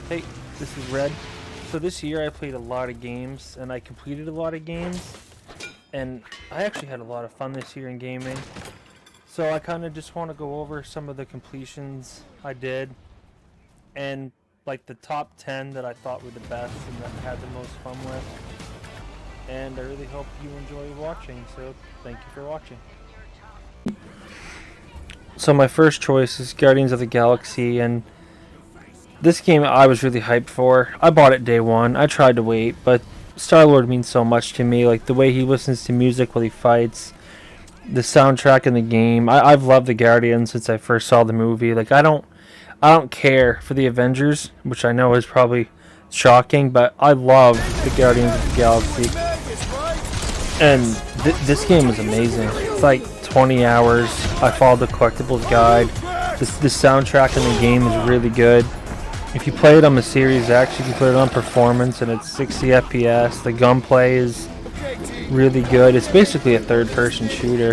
Hey, this is Red. So this year I played a lot of games and I completed a lot of games, and I actually had a lot of fun this year in gaming. So I kind of just want to go over some of the completions I did and like the top 10 that I thought were the best and that I had the most fun with. And I really hope you enjoy watching. So thank you for watching. So my first choice is Guardians of the Galaxy, and this game I was really hyped for. I bought it day one. I tried to wait, but Star-Lord means so much to me. Like the way he listens to music while he fights, the soundtrack in the game. I've loved the Guardians since I first saw the movie. Like I don't care for the Avengers, which I know is probably shocking, but I love the Guardians of the Galaxy. And this game is amazing. It's like 20 hours. I followed the collectibles guide. The soundtrack in the game is really good. If you play it on the Series X, you can put it on performance, and it's 60 FPS. The gunplay is really good. It's basically a third-person shooter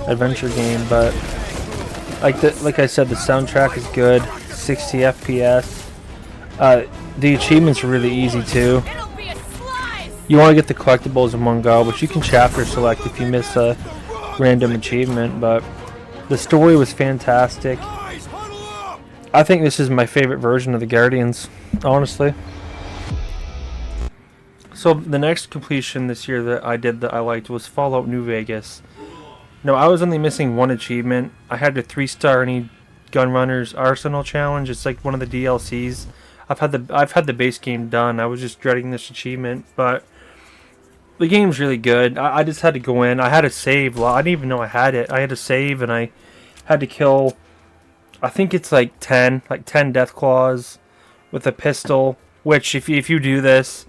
adventure game, but like I said, the soundtrack is good. 60 FPS. The achievements are really easy too. You want to get the collectibles in one go, but you can chapter select if you miss a random achievement. But the story was fantastic. I think this is my favorite version of the Guardians, honestly. So the next completion this year that I did that I liked was Fallout New Vegas. No, I was only missing one achievement. I had the 3-star any Gunrunner's Arsenal challenge. It's like one of the DLCs. I've had the base game done. I was just dreading this achievement, but the game's really good. I just had to go in. I had a save. Well, I didn't even know I had it. I had a save, and I had to kill, I think it's like 10 death claws with a pistol, which if you do this,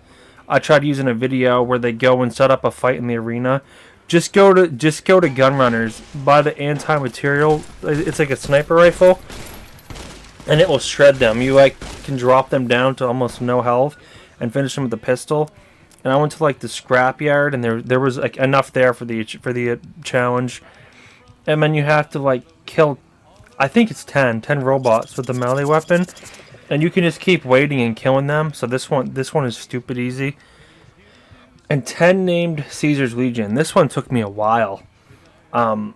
I tried using a video where they go and set up a fight in the arena. Just go to Gunrunners, buy the anti-material. It's like a sniper rifle, and it will shred them. You can drop them down to almost no health and finish them with a pistol. And I went to the scrapyard, and there was enough there for the challenge. And then you have to kill, I think it's 10 robots with the melee weapon, and you can just keep waiting and killing them. So this one is stupid easy. And 10 named Caesar's Legion. This one took me a while. I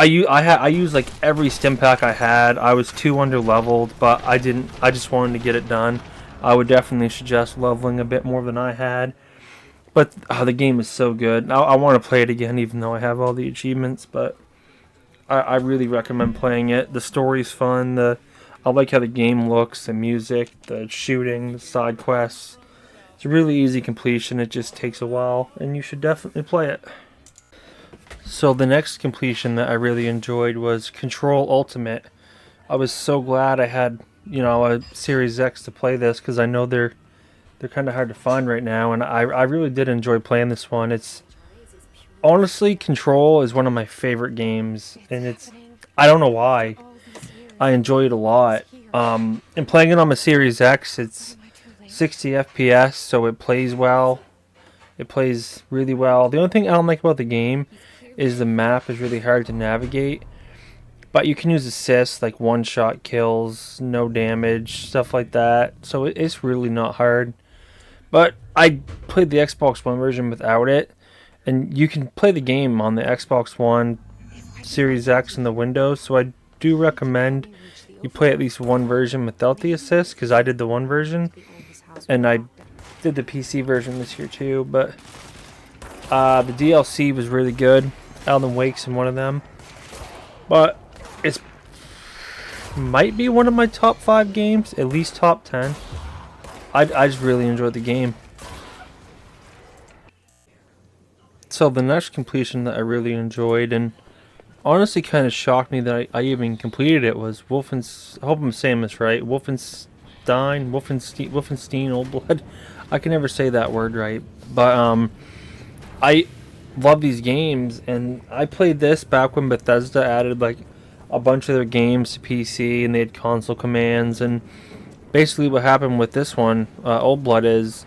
used every stim pack I had. I was too under leveled, but I didn't. I just wanted to get it done. I would definitely suggest leveling a bit more than I had. But the game is so good. I want to play it again, even though I have all the achievements. But I really recommend playing it. The story's fun. I like how the game looks, the music, the shooting, the side quests. It's a really easy completion. It just takes a while, and you should definitely play it. So the next completion that I really enjoyed was Control Ultimate. I was so glad I had a Series X to play this, because I know they're kind of hard to find right now, and I really did enjoy playing this one. It's honestly, Control is one of my favorite games, and I don't know why. I enjoy it a lot. And playing it on my Series X, it's 60 FPS, so it plays well. It plays really well. The only thing I don't like about the game is the map is really hard to navigate. But you can use assists, like one-shot kills, no damage, stuff like that. So it's really not hard. But I played the Xbox One version without it. And you can play the game on the Xbox One, Series X, and the Windows. So I do recommend you play at least one version without the assist, because I did the one version. And I did the PC version this year too. But the DLC was really good. Alan Wake's in one of them. But it might be one of my top 5 games, at least top 10. I just really enjoyed the game. So the next completion that I really enjoyed, and honestly kind of shocked me that I even completed it, was I hope I'm saying this right, Wolfenstein Old Blood. I can never say that word right, but I love these games, and I played this back when Bethesda added a bunch of their games to PC, and they had console commands. And basically what happened with this one, Old Blood, is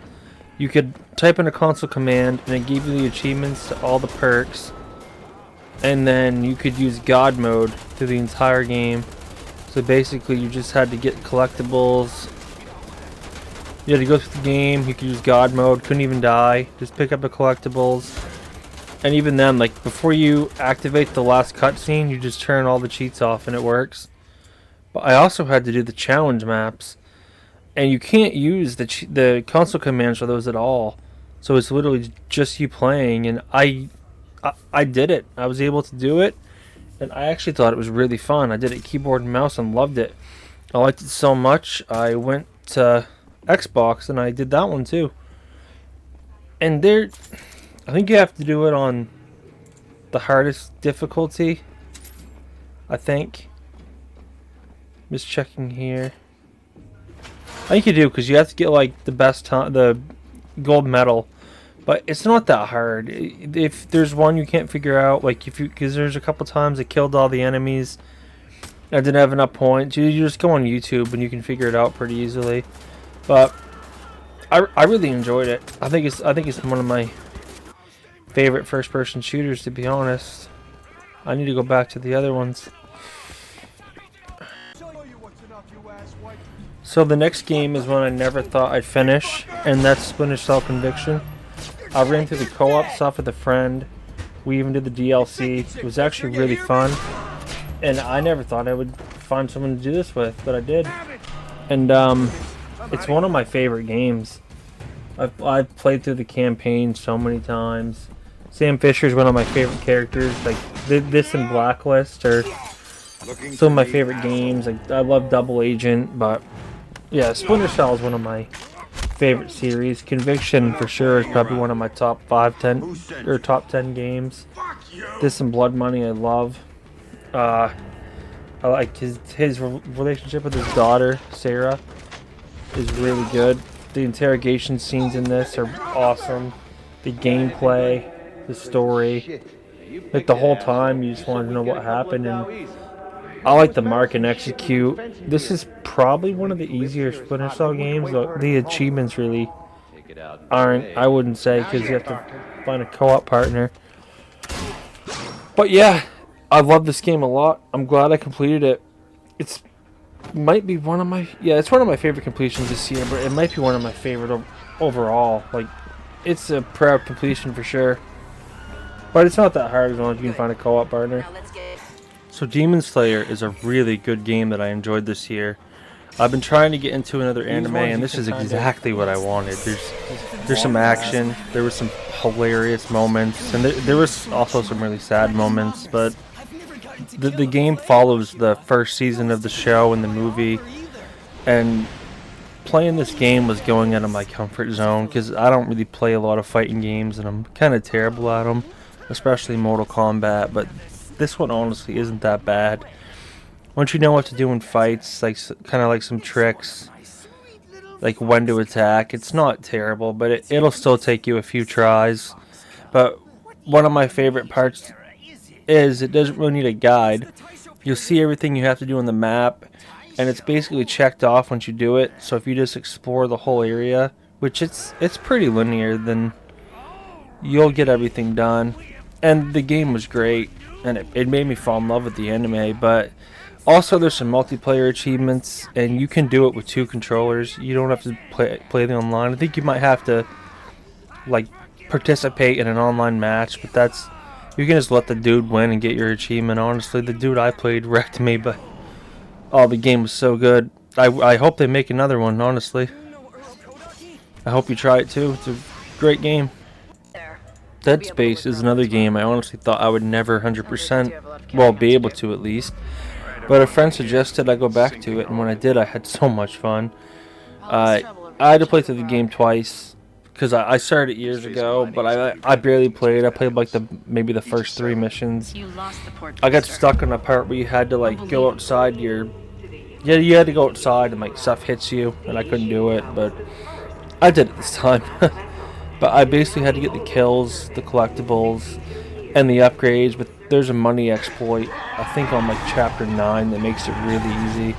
you could type in a console command, and it gave you the achievements to all the perks, and then you could use God mode through the entire game. So basically you just had to get collectibles You had to go through the game. You could use God mode. Couldn't even die. Just pick up the collectibles. And even then, like, before you activate the last cutscene, you just turn all the cheats off and it works. But I also had to do the challenge maps. And you can't use the console commands for those at all. So it's literally just you playing. And I did it. I was able to do it. And I actually thought it was really fun. I did it keyboard and mouse and loved it. I liked it so much, I went to Xbox and I did that one too. And I think you have to do it on the hardest difficulty. I think. Just checking here. I think you do, because you have to get like the best time, the gold medal. But it's not that hard. If there's one you can't figure out, like because there's a couple times I killed all the enemies, I didn't have enough points. You just go on YouTube and you can figure it out pretty easily. But I really enjoyed it. I think it's one of my favorite first-person shooters, to be honest. I need to go back to the other ones. So the next game is one I never thought I'd finish, and that's Splinter Cell Conviction. I ran through the co-op stuff with a friend. We even did the DLC. It was actually really fun. And I never thought I would find someone to do this with, but I did. And it's one of my favorite games. I've played through the campaign so many times. Sam Fisher is one of my favorite characters. Like this and Blacklist are some of my favorite games. Like I love Double Agent, but yeah, Splinter Cell is one of my favorite series. Conviction for sure is probably one of my top 10 games. This and Blood Money I love. I like his relationship with his daughter Sarah is really good. The interrogation scenes in this are awesome. The gameplay, the story, like the whole time you just want to know what happened. And I like the mark and execute. This is probably one of the easier Splinter Cell games. The achievements really aren't, I wouldn't say, because you have to find a co-op partner. But yeah, I love this game a lot. I'm glad I completed it. It's might be one of my it's one of my favorite completions this year, but it might be one of my favorite overall. Like, it's a proud completion for sure. But it's not that hard as long as you can find a co-op partner. So Demon Slayer is a really good game that I enjoyed this year. I've been trying to get into another anime, and this is exactly what I wanted. There's some action, there was some hilarious moments, and there was also some really sad moments, but the game follows the first season of the show and the movie, and playing this game was going out of my comfort zone, because I don't really play a lot of fighting games, and I'm kind of terrible at them, especially Mortal Kombat, but this one honestly isn't that bad. Once you know what to do in fights, like kind of like some tricks, like when to attack, it's not terrible, but it'll still take you a few tries. But one of my favorite parts is it doesn't really need a guide. You'll see everything you have to do on the map, and it's basically checked off once you do it. So if you just explore the whole area, which it's pretty linear, then you'll get everything done. And the game was great, and it made me fall in love with the anime. But also there's some multiplayer achievements, and you can do it with 2 controllers. You don't have to play the online. I think you might have to like participate in an online match, but you can just let the dude win and get your achievement. Honestly, the dude I played wrecked me, but the game was so good. I hope they make another one, honestly. I hope you try it too. It's a great game. Dead Space is another game I honestly thought I would never 100%, well, be able to at least. But a friend suggested I go back to it, and when I did, I had so much fun. I had to play through the game twice, because I started it years ago, but I barely played. I played like maybe the first 3 missions. I got stuck on a part where you had to like go outside you had to go outside and like stuff hits you, and I couldn't do it, but I did it this time. But I basically had to get the kills, the collectibles, and the upgrades, but there's a money exploit, I think on like chapter 9, that makes it really easy.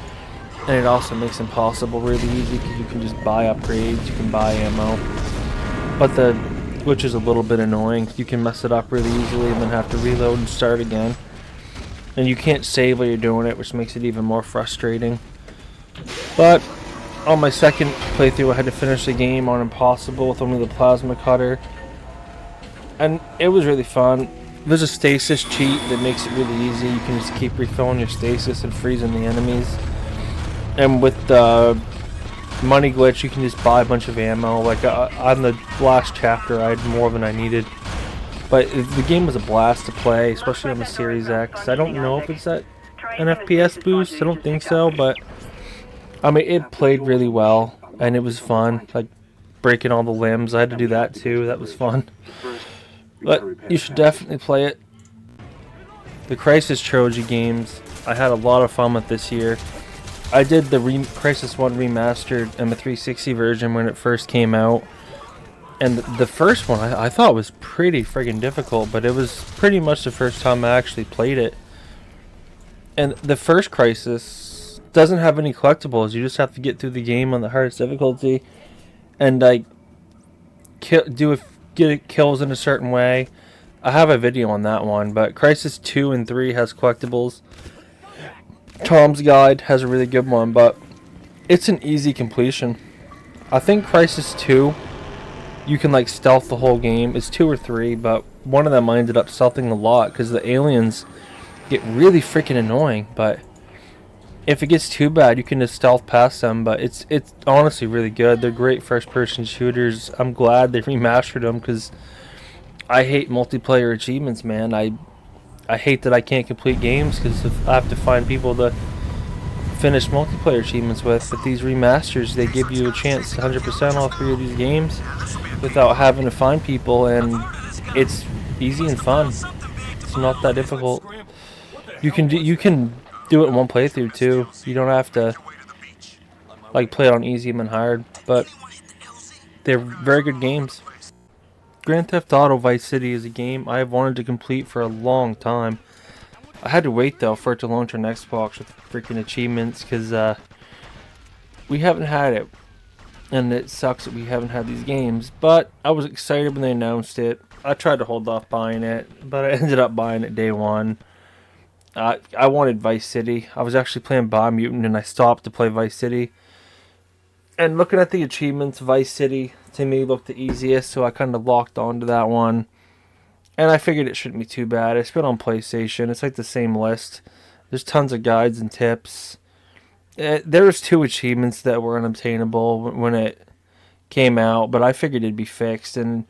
And it also makes Impossible really easy, because you can just buy upgrades, you can buy ammo. But which is a little bit annoying, you can mess it up really easily and then have to reload and start again. And you can't save while you're doing it, which makes it even more frustrating. But on my second playthrough, I had to finish the game on Impossible with only the plasma cutter. And it was really fun. There's a stasis cheat that makes it really easy. You can just keep refilling your stasis and freezing the enemies. And with the money glitch, you can just buy a bunch of ammo. Like on the last chapter, I had more than I needed. But the game was a blast to play, especially on the Series X. I don't know if it's at an FPS boost. I don't think so, but I mean, it played really well, and it was fun. Like breaking all the limbs, I had to do that too. That was fun. But you should definitely play it. The Crysis trilogy games, I had a lot of fun with this year. I did the Crysis 1 remastered and the 360 version when it first came out. And the first one I thought was pretty friggin' difficult, but it was pretty much the first time I actually played it. And the first Crysis doesn't have any collectibles. You just have to get through the game on the hardest difficulty and like get kills in a certain way. I have a video on that one, but Crysis 2 and 3 has collectibles. Tom's Guide has a really good one, but it's an easy completion. I think Crysis 2, you can like stealth the whole game. It's 2 or 3, but one of them I ended up stealthing a lot because the aliens get really freaking annoying. But if it gets too bad, you can just stealth past them. But it's honestly really good. They're great first-person shooters. I'm glad they remastered them because I hate multiplayer achievements, man. I hate that I can't complete games because I have to find people to finish multiplayer achievements with. But these remasters, they give you a chance to 100% all 3 of these games without having to find people, and it's easy and fun. It's not that difficult. You can do it in one playthrough too. You don't have to like play it on easy and then hard, but they're very good games. Grand Theft Auto Vice City is a game I have wanted to complete for a long time. I had to wait though for it to launch on Xbox with freaking achievements because we haven't had it. And it sucks that we haven't had these games, but I was excited when they announced it. I tried to hold off buying it, but I ended up buying it day one. I wanted Vice City. I was actually playing Biomutant and I stopped to play Vice City. And looking at the achievements, Vice City to me looked the easiest, so I kind of locked onto that one. And I figured it shouldn't be too bad. It's been on PlayStation. It's like the same list. There's tons of guides and tips. There was 2 achievements that were unobtainable when it came out, but I figured it'd be fixed, and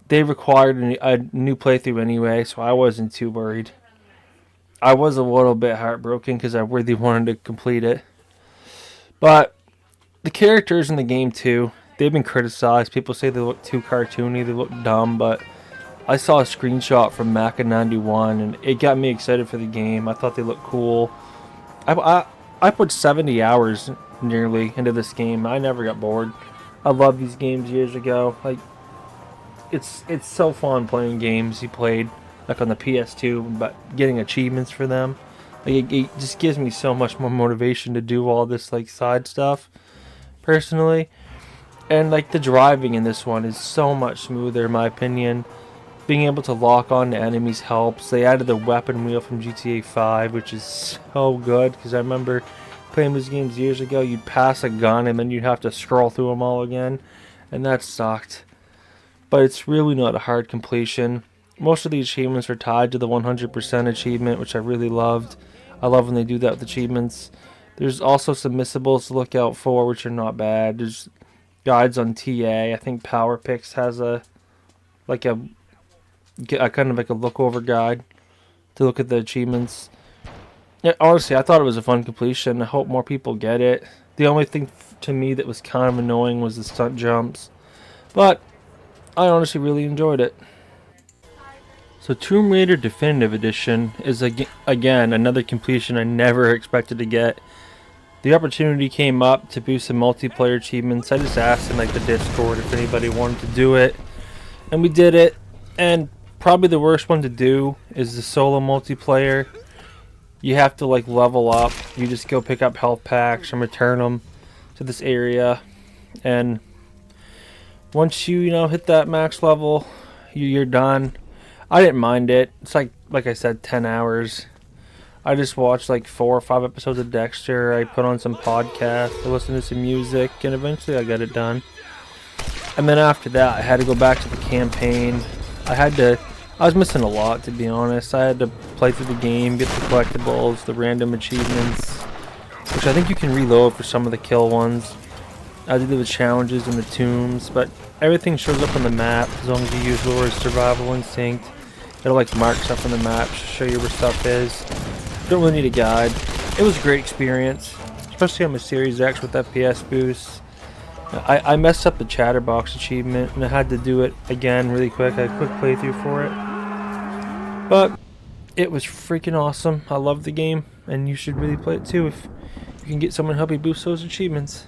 they required a new playthrough anyway, so I wasn't too worried. I was a little bit heartbroken because I really wanted to complete it. But the characters in the game too, they've been criticized. People say they look too cartoony, they look dumb, but I saw a screenshot from Maca91 and it got me excited for the game. I thought they looked cool. I put 70 hours nearly into this game. I never got bored. I loved these games years ago. Like it's so fun playing games you played like on the PS2, but getting achievements for them. Like it just gives me so much more motivation to do all this like side stuff personally. And like the driving in this one is so much smoother in my opinion. Being able to lock on to enemies helps. They added the weapon wheel from GTA 5, which is so good because I remember playing these games years ago. You'd pass a gun and then you'd have to scroll through them all again, and that sucked. But it's really not a hard completion. Most of the achievements are tied to the 100% achievement, which I really loved. I love when they do that with achievements. There's also some missables to look out for, which are not bad. There's guides on TA. I think PowerPix has a kind of like a look over guide to look at the achievements. Yeah, honestly, I thought it was a fun completion. I hope more people get it. The only thing to me that was kind of annoying was the stunt jumps, but I honestly really enjoyed it. So Tomb Raider Definitive Edition is again another completion I never expected to get. The opportunity came up to boost some multiplayer achievements. I just asked in like the Discord if anybody wanted to do it, and we did it. And probably the worst one to do is the solo multiplayer. You have to like level up. You just go pick up health packs and return them to this area, and once you hit that max level, you're done. I didn't mind it. It's like I said, 10 hours. I just watched like 4 or 5 episodes of Dexter. I put on some podcasts, I listened to some music, and eventually I got it done. And then after that, I had to go back to the campaign. I was missing a lot, to be honest. I had to play through the game, get the collectibles, the random achievements, which I think you can reload for some of the kill ones. I did the challenges in the tombs, but everything shows up on the map as long as you use Laura's survival instinct. It'll like mark stuff on the map, show you where stuff is. You don't really need a guide. It was a great experience, especially on my Series X with FPS boost. I messed up the Chatterbox achievement and I had to do it again really quick. I had a quick playthrough for it. But it was freaking awesome. I love the game and you should really play it too if you can get someone to help you boost those achievements.